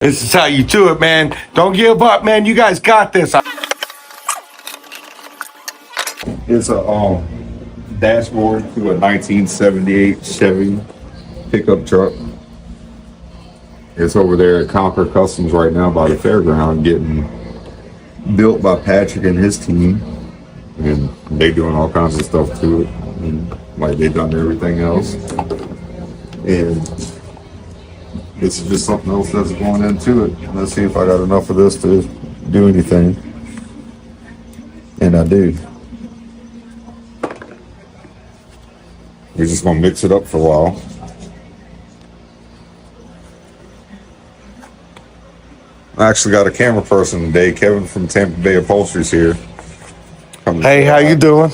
This is how you do it, man. Don't give up, man. You guys got this. It's a dashboard to a 1978 Chevy pickup truck. It's over there at Conquer Customs right now by the fairground, getting built by Patrick and his team, and they doing all kinds of stuff to it, and like they've done everything else. And this is just something else that's going into it. Let's see if I got enough of this to do anything, and I do. We're just gonna mix it up for a while. I actually got a camera person today. Kevin from Tampa Bay Upholstery's here. Hey, how you doing?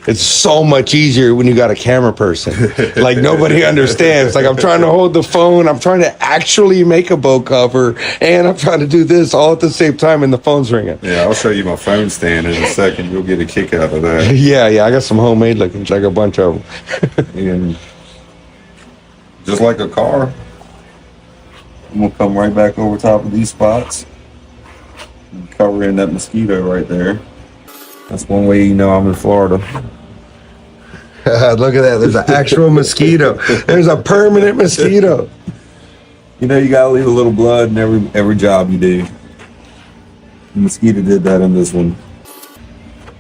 It's so much easier when you got a camera person. Like, nobody understands. Like, I'm trying to hold the phone, I'm trying to actually make a boat cover, and I'm trying to do this all at the same time, and the phone's ringing. Yeah, I'll show you my phone stand in a second. You'll get a kick out of that. Yeah, I got some homemade looking, like a bunch of them. And just like a car, I'm gonna come right back over top of these spots and cover in that mosquito right there. That's one way you know I'm in Florida. Look at that. There's an actual mosquito. There's a permanent mosquito. You know, you gotta leave a little blood in every job you do. The mosquito did that in this one.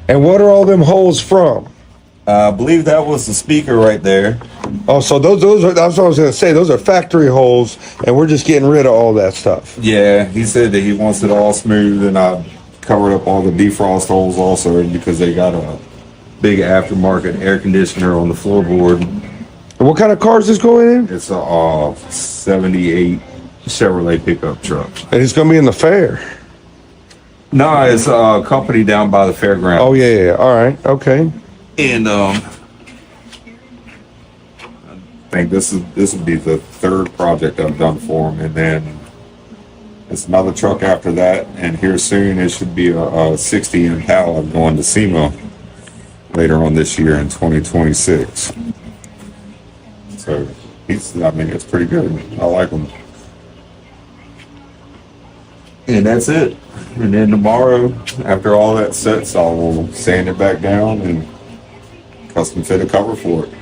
And what are all them holes from? I believe that was the speaker right there. Oh, so those are, that's what I was going to say. Those are factory holes, and we're just getting rid of all that stuff. Yeah, he said that he wants it all smooth, and I covered up all the defrost holes also because they got a big aftermarket air conditioner on the floorboard. And what kind of car is this going in? It's a 78 Chevrolet pickup truck. And it's going to be in the fair. No, it's a company down by the fairground. Oh, yeah. All right. Okay. And I think this would be the third project I've done for him, and then it's another truck after that, and here soon it should be a 60 Impala going to SEMA later on this year in 2026. So it's pretty good. I like him. And that's it. And then tomorrow, after all that sets, I'll sand it back down and custom fit a cover for it.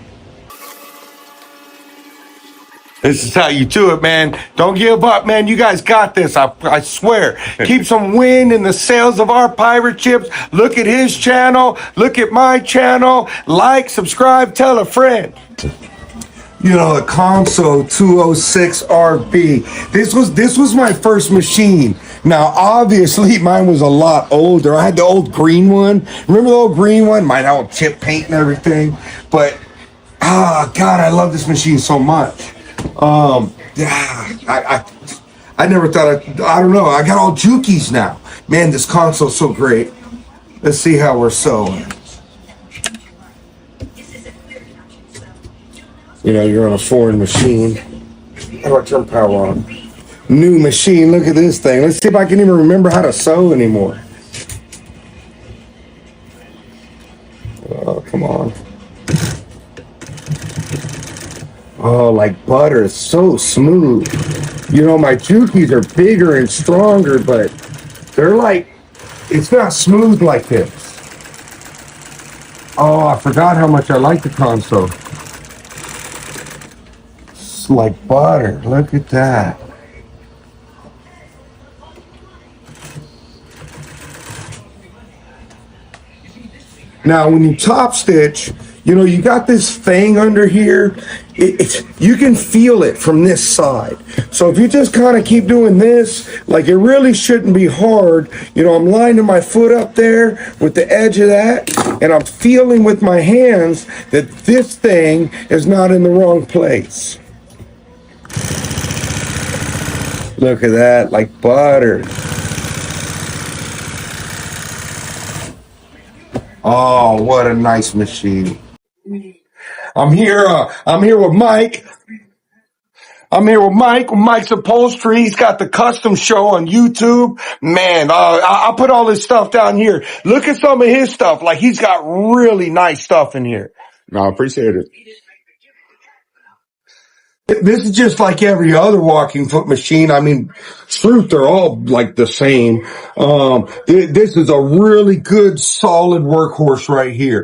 This is how you do it, man. Don't give up, man. You guys got this. I swear. Keep some wind in the sails of our pirate ships. Look at his channel. Look at my channel. Like, subscribe, tell a friend. You know, the console 206 RB. This was my first machine. Now, obviously, mine was a lot older. I had the old green one. Remember the old green one? Mine had all chip paint and everything. But, God, I love this machine so much. I never thought I don't know. I got all Jukies now. Man, this console's so great. Let's see how we're sewing. You know, you're on a foreign machine. How do I turn power on? New machine. Look at this thing. Let's see if I can even remember how to sew anymore. Oh, come on. Oh, like butter. It's so smooth. You know, my Jukies are bigger and stronger, but they're like, it's not smooth like this. Oh, I forgot how much I like the console. It's like butter. Look at that. Now, when you top stitch, you know, you got this thing under here. You can feel it from this side. So if you just kind of keep doing this, like it really shouldn't be hard. You know, I'm lining my foot up there with the edge of that, and I'm feeling with my hands that this thing is not in the wrong place. Look at that, like butter. Oh, what a nice machine. I'm here with Mike. I'm here with Mike, with Mike's Upholstery. He's got the custom show on YouTube. Man, I'll put all his stuff down here. Look at some of his stuff. Like, he's got really nice stuff in here. No, I appreciate it. This is just like every other walking foot machine. I mean, truth, they're all like the same. This is a really good, solid workhorse right here.